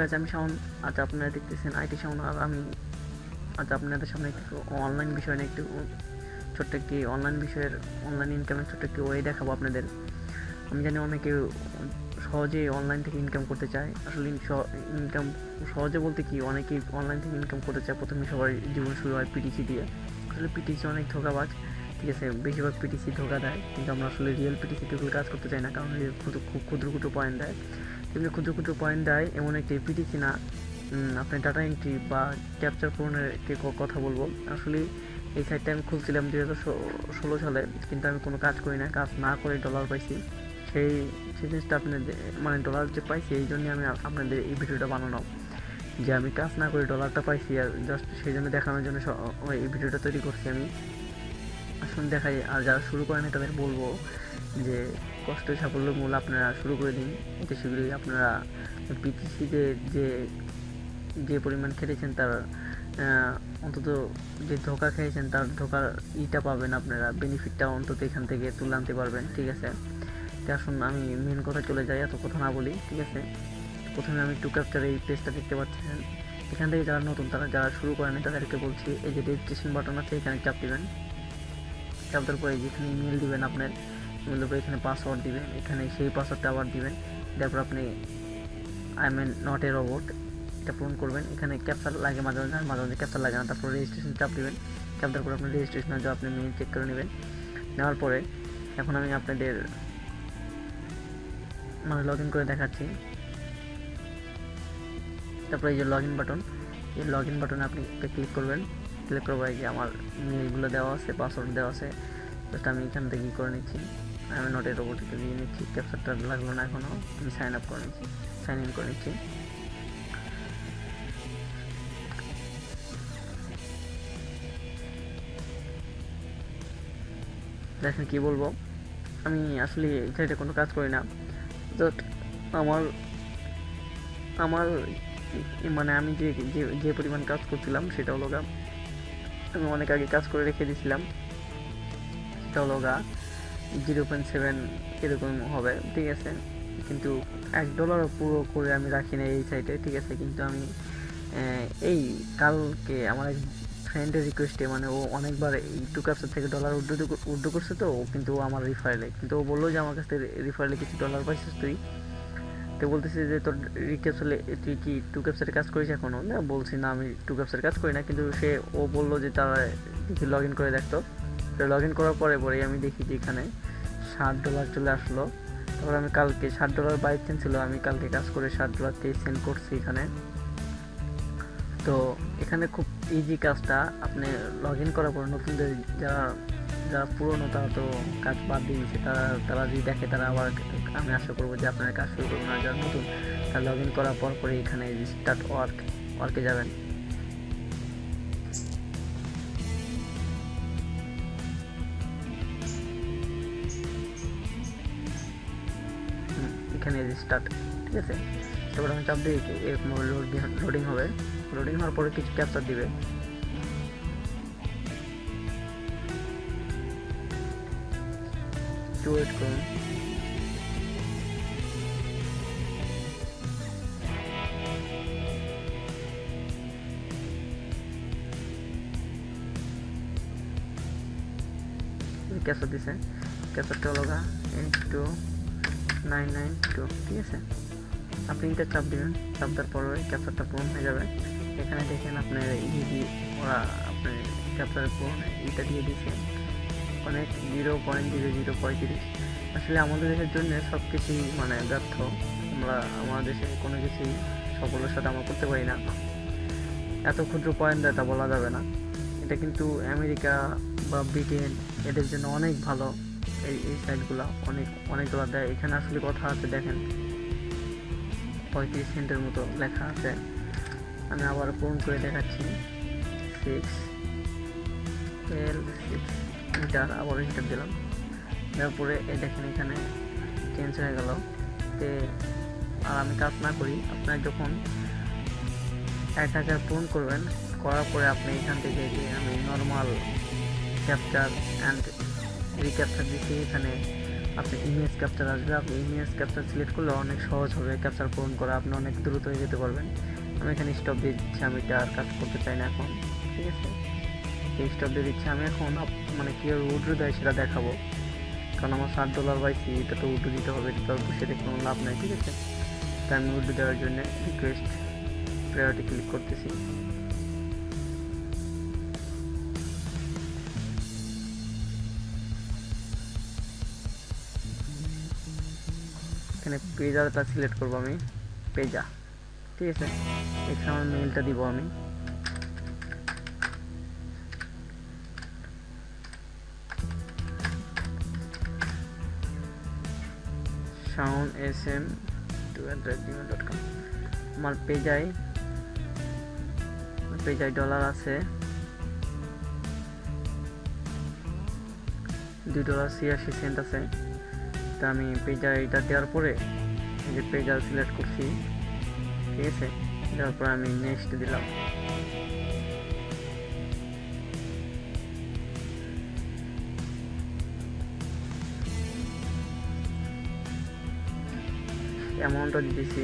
Guys, আমি শাওন। আজ আপনারা দেখতেছেন আইটি শাওন। আর আমি আজ আপনাদের সামনে একটু অনলাইন বিষয় নিয়ে একটু ছোট্ট একটি অনলাইন ইনকামের ছোট্ট একটি ওয়ে দেখাবো আপনাদের। আমি জানি অনেকে সহজেই অনলাইন থেকে ইনকাম করতে চায়। আসলে ইনকাম সহজে বলতে কি, অনেকেই অনলাইন থেকে ইনকাম করতে চায়। প্রথমে সবার জীবন শুরু হয় পিটিসি দিয়ে। আসলে পিটিসি অনেক ধোঁকাবাজ, ঠিক আছে। বেশিরভাগ পিটিসি ধোঁকা দেয়, কিন্তু আমরা আসলে রিয়েল পিটিসিতে কাজ করতে চাই না, কারণ খুব ক্ষুদ্র পয়েন্ট দেয়। তেমনি ক্ষুদ্র পয়েন্ট দেয় এমন একটি পিটিসি না। আপনি ডাটা এন্ট্রি বা ক্যাপচার পূরণের কথা বলবো। আসলে এই সাইটটা আমি খুলছিলাম 2016 সালে, কিন্তু আমি কোনো কাজ করি না। কাজ না করে ডলার পাইছি। সেই জিনিসটা আপনাদের মানে ডলার যে পাইছি, এই জন্যই আমি আপনাদের এই ভিডিওটা বানানো, যে আমি কাজ না করে ডলারটা পাইছি। আর জাস্ট সেই জন্য দেখানোর জন্য এই ভিডিওটা তৈরি করছি আমি। আসুন দেখাই। আর যারা শুরু করেন তাদের বলবো যে কষ্ট সাফল্য মূল আপনারা শুরু করে দিন। এতে শীঘ্রই আপনারা পিটিসিতে যে পরিমাণ খেটেছেন তার অন্তত যে ধোকা খেয়েছেন তার ধোকার পাবেন আপনারা, বেনিফিটটা অন্তত এখান থেকে তুলে আনতে পারবেন, ঠিক আছে। তো আসুন আমি মেন কথা চলে যাই, এত কথা না বলি, ঠিক আছে। প্রথমে আমি টু ক্যাপচার এই পেজটা দেখতে পাচ্ছেন। এখান থেকে যারা নতুন, যারা শুরু করেন তাদেরকে বলছি, এই যে রেজিস্ট্রেশন বাটন আছে, এখানে চাপ দিবেন। চাপ দেওয়ার পরে যেখানে ইমেল দিবেন, আপনার ইমেলের পরে এখানে পাসওয়ার্ড দিবেন, এখানে সেই পাসওয়ার্ডটা আবার দিবেন। তারপর আপনি I am not a robot এটা পূরণ করবেন। এখানে ক্যাপচার লাগে মাঝে মাঝে ক্যাপচার লাগে না। তারপর রেজিস্ট্রেশন চাপ দিবেন। চাপ দেওয়ার পরে আপনি রেজিস্ট্রেশন যে আপনি মেইল চেক করে নেবেন। নেওয়ার পরে এখন আমি আপনাদের লগ ইন করে দেখাচ্ছি। তারপরে এই যে লগ ইন বাটন, এই লগ ইন বাটনে আপনি ক্লিক করবেন। ক্লিক করবো, এই যে আমার মেইলগুলো দেওয়া আছে, পাসওয়ার্ড দেওয়া আছে। জাস্ট আমি এখান থেকে করে নিচ্ছি, আমি নট এ রোবটকে দিয়ে নিচ্ছি। ক্যাপচারটা লাগলো না এখনও, আমি সাইন ইন করে নিচ্ছি। দেখেন কি বলবো, আমি আসলে এটা কোনো কাজ করি না। জাস্ট আমার মানে আমি যে পরিমাণ কাজ করছিলাম সেটা হলো আমি অনেক আগে কাজ করে রেখে দিয়েছিলাম। সেটা হলো $0.7 এরকম হবে, ঠিক আছে। কিন্তু $1 পুরো করে আমি রাখি না এই সাইটে, ঠিক আছে। কিন্তু আমি এই কালকে আমার এক ফ্রেন্ডের রিকোয়েস্টে, মানে ও অনেকবার এই টু ক্যাপচার থেকে ডলার উড্ডো করছে, তো কিন্তু ও আমার রিফারেলে, কিন্তু ও বললো যে আমার কাছ থেকে রিফারেলে কিছু ডলার পাইছিস তুই। তো বলতেছে যে তোর রিক্যাপচারে তুই কি টু ক্যাপচারে কাজ করিস এখনও? না, বলছি না আমি টু ক্যাপচারে কাজ করি না, কিন্তু ও বললো যে তারা দেখি লগ ইন করে দেখতো। তো লগ ইন করার পরে আমি দেখি যে এখানে $7 চলে আসলো। তারপর আমি কালকে $7 বাই চেঞ্জ ছিল, আমি কালকে কাজ করে $7 সেন্ড করছি এখানে। তো এখানে খুব ইজি কাজটা। আপনি লগ ইন করার পর নতুনদের যারা পুরনো তারা তো কাজ বাদ দিয়ে দিচ্ছে, তারা যদি দেখে তারা আবার, আমি আশা করবো যে আপনারা কাজ শুরু করবেন। আর যারা নতুন তারা লগ ইন করার পরে এখানে স্টার্ট ওয়ার্কে যাবেন। এখানে স্টার্ট, ঠিক আছে। তারপর আমি চাপ দিয়ে লোডিং হবে। লোডিং হওয়ার পরে কিছু ক্যাপচার দিবে। ওয়েট করুন। ক্যাপচার দিছে, ক্যাপচারটা হলো 82992, ঠিক আছে। আপনি এটা চাপ দিবেন। চাপ দেওয়ার পরে ক্যাপচারটা পূরণ হয়ে যাবে। এখানে দেখেন আপনার ওরা আপনার ক্যাপচারের পূরণ এইটা দিয়ে দিয়েছে অনেক 0.0035। আসলে আমাদের দেশের জন্য সব কিছুই মানে ব্যর্থ। আমাদের দেশে কোনো কিছুই সকলের সাথে আমরা করতে পারি না। এত ক্ষুদ্র পয়েন্ট দেয় তা বলা যাবে না। এটা কিন্তু আমেরিকা বা ব্রিটেন এদের জন্য অনেক ভালো। এই সাইটগুলো অনেক ডলার দেয়। এখানে আসলে কথা আছে, দেখেন 35 সেন্টের মতো লেখা আছে। আমি আবার পূরণ করে দেখাচ্ছি। 6L6 মিটার, আবার ইন্টার দিলাম। তারপরে দেখেন এখানে চেঞ্জ হয়ে গেল। আর আমি কাজ না করি, আপনার যখন 1000 পূরণ করবেন, করার পরে আপনি এখান থেকে যে আমি নর্মাল ক্যাপচার অ্যান্ড রিক্যাপচার দিচ্ছি, এখানে আপনি ইমেজ ক্যাপচার আসবে, আপনি ইমেজ ক্যাপচার সিলেক্ট করলে অনেক সহজ হবে ক্যাপচার পূরণ করা, আপনি অনেক দ্রুত হয়ে যেতে পারবেন। আমি এখানে স্টপ দিয়ে দিচ্ছি, আমি এটা আর কাজ করতে চাই না এখন, ঠিক আছে। এই স্টপ দিয়ে দিচ্ছি। আমি এখন মানে কীভাবে উইথড্র দেয় সেটা দেখাবো, কারণ আমার $60 পাইছি, এটা তো উইথড্র দিতে হবে, এটা তো বসে দেখে কোনো লাভ নেই, ঠিক আছে। তাই আমি উইথড্র দেওয়ার জন্য রিকোয়েস্ট প্রায়োরিটি ক্লিক করতেছি। এখানে পেজাটা সিলেক্ট করবো আমি, পেজা, ঠিক আছে। এখানে আমার মেইলটা দিব আমি, shaun.sm2@gmail.com। আমার পেজায় ডলার আছে $2.86 আছে। তা আমি পেজার এটা দেওয়ার পরে এই যে পেজার সিলেক্ট করছি, ঠিক আছে। দেওয়ার পরে আমি নেক্সট দিলাম। অ্যামাউন্টটা দিতেছি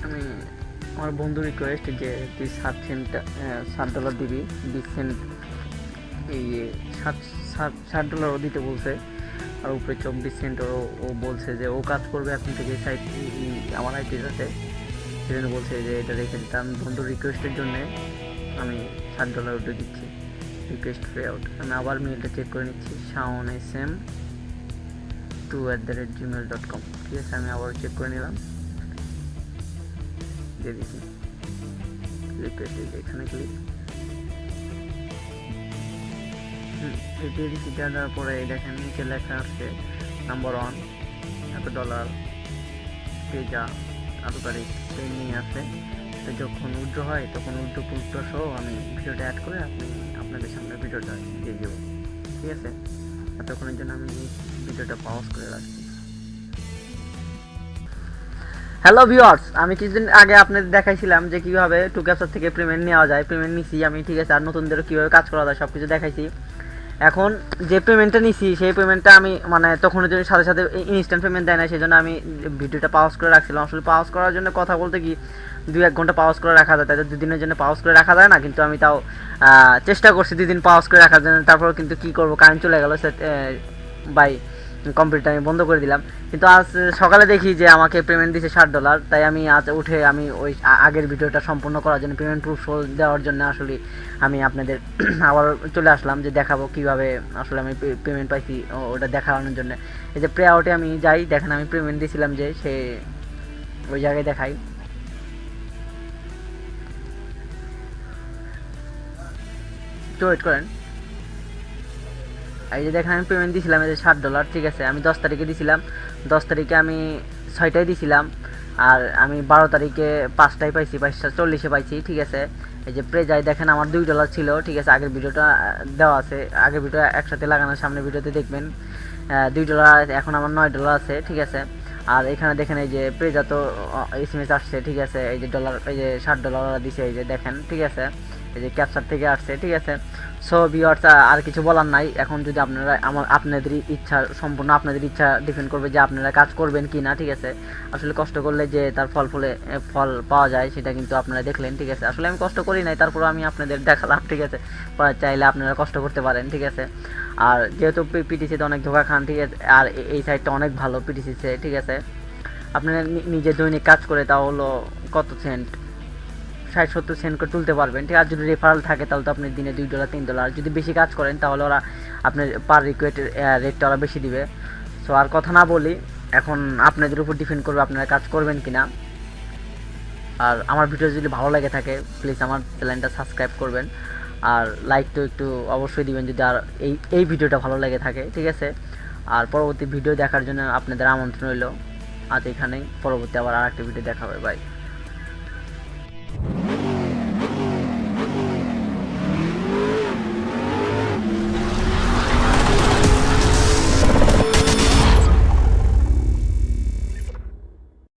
আমি, আমার বন্ধু রিকোয়েস্ট যে তুই $7 দিবি, 20 সেন্ট, এই $60 দিতে বলছে, আর উপরে 24 সেন্ট ও বলছে যে ও কাজ করবে এখন থেকে সাইট আমার আইটির সাথে, সেজন্য বলছে যে এটা রেখে দিতে। আমি বন্ধুর রিকোয়েস্টের জন্যে আমি $60 উঠে দিচ্ছি, রিকোয়েস্ট পে আউট। আমি আবার মেলটা চেক করে নিচ্ছি, shaun.sm2@gmail.com, ঠিক আছে। আমি আবার চেক করে নিলাম, দিয়ে দিচ্ছি রিকোয়েস্ট, এখানে ক্লিক দিয়ে দিচ্ছি। দেওয়ার পরে দেখেন নিচে লেখা আছে নাম্বার 1 $1, পেজা এত তারিখ পেন্ডিং আছে। তো যখন উইথড্র হয় তখন উইথড্র প্রুফটা সহ আমি ভিডিওটা অ্যাড করে আপনাদের সামনে ভিডিওটা দিয়ে দেবো, ঠিক আছে। ততক্ষণের জন্য আমি ভিডিওটা পজ করে রাখছি। হ্যালো ভিউয়ার্স, আমি কিছুদিন আগে আপনাদের দেখাইছিলাম যে কীভাবে টুক্যাপচার থেকে পেমেন্ট নেওয়া যায়, পেমেন্ট নিছি আমি, ঠিক আছে। আর নতুনদেরও কীভাবে কাজ করা যায় সব কিছু দেখাইছি। এখন যে পেমেন্টটা নিছি সেই পেমেন্টটা আমি মানে তখন যদি সাথে সাথে ইনস্ট্যান্ট পেমেন্ট দেয় না, সেই জন্য আমি ভিডিওটা পাউজ করে রাখছিলাম। আসলে পাউজ করার জন্য কথা বলতে কি 2-1 ঘন্টা পাউজ করে রাখা যায়, তাই 2 দিনের জন্য পাউজ করে রাখা যায় না, কিন্তু আমি তাও চেষ্টা করছি 2 দিন পাউজ করে রাখার জন্য। তারপর কিন্তু কী করবো, কারেন্ট চলে গেলো, বাই কম্পিউটার আমি বন্ধ করে দিলাম। কিন্তু আজ সকালে দেখি যে আমাকে পেমেন্ট দিছে $60, তাই আমি আজ উঠে আমি ওই আগের ভিডিওটা সম্পূর্ণ করার জন্য পেমেন্ট প্রুফ দেওয়ার জন্য আসলে আমি আপনাদের আবার চলে আসলাম যে দেখাবো কিভাবে আসলে আমি পেমেন্ট পাইছি, ওটা দেখানোর জন্য। এই যে প্রে আউটে আমি যাই, দেখেন আমি পেমেন্ট দিয়েছিলাম যে সে ওই জায়গায় দেখাই, একটু ওয়েট করেন। এই যে দেখেন আমি পেমেন্ট দিয়েছিলাম এই যে $60, ঠিক আছে। আমি 10 তারিখে দিয়েছিলাম, 10 তারিখে আমি 6টায় দিয়েছিলাম, আর আমি 12 তারিখে 5টায় পাইছি, 5:40 পাইছি, ঠিক আছে। এই যে প্রেজায় দেখেন আমার $2 ছিল, ঠিক আছে। আগের ভিডিওটা দেওয়া আছে, আগের ভিডিও একসাথে লাগানোর সামনে ভিডিওতে দেখবেন $2, এখন আমার $9 আছে, ঠিক আছে। আর এখানে দেখেন এই যে প্রেজা তো SMS আসছে, ঠিক আছে। এই যে এই যে $60 দিছে, এই যে দেখেন, ঠিক আছে। এই যে ক্যাপচার থেকে আসছে, ঠিক আছে। সো ভিউয়ার্স, আর কিছু বলার নাই। এখন যদি আপনারা আপনাদের ইচ্ছা, সম্পূর্ণ আপনাদের ইচ্ছা ডিপেন্ড করবে যে আপনারা কাজ করবেন কি না, ঠিক আছে। আসলে কষ্ট করলে যে তার ফল পাওয়া যায় সেটা কিন্তু আপনারা দেখলেন, ঠিক আছে। আসলে আমি কষ্ট করি নাই, তারপর আমি আপনাদের দেখালাম, ঠিক আছে। চাইলে আপনারা কষ্ট করতে পারেন, ঠিক আছে। আর যেহেতু পিটিসিতে অনেক ধোকা খান, ঠিক আছে। আর এই সাইডটা অনেক ভালো পিটিসিতে, ঠিক আছে। আপনারা নিজে দৈনিক কাজ করে তাও হলো কত সেন্ট, 60-70 সেন্ট করে তুলতে পারবেন, ঠিক আছে। যদি রেফারেল থাকে তাহলে তো আপনি দিনে $2 $3, যদি বেশি কাজ করেন তাহলে ওরা আপনার পার রিকোয়েস্ট রেটটা ওরা বেশি দিবে। সো আর কথা না বলি, এখন আপনাদের উপর ডিপেন্ড করবে আপনারা কাজ করবেন কিনা। আর আমার ভিডিও যদি ভালো লাগে থাকে প্লিজ আমার চ্যানেলটা সাবস্ক্রাইব করবেন, আর লাইক তো একটু অবশ্যই দিবেন যদি আর এই ভিডিওটা ভালো লাগে থাকে, ঠিক আছে। আর পরবর্তী ভিডিও দেখার জন্য আপনাদের আমন্ত্রণ রইল। আজ এখানেই, পরবর্তী আবার আরেকটা ভিডিও দেখা হবে, বাই।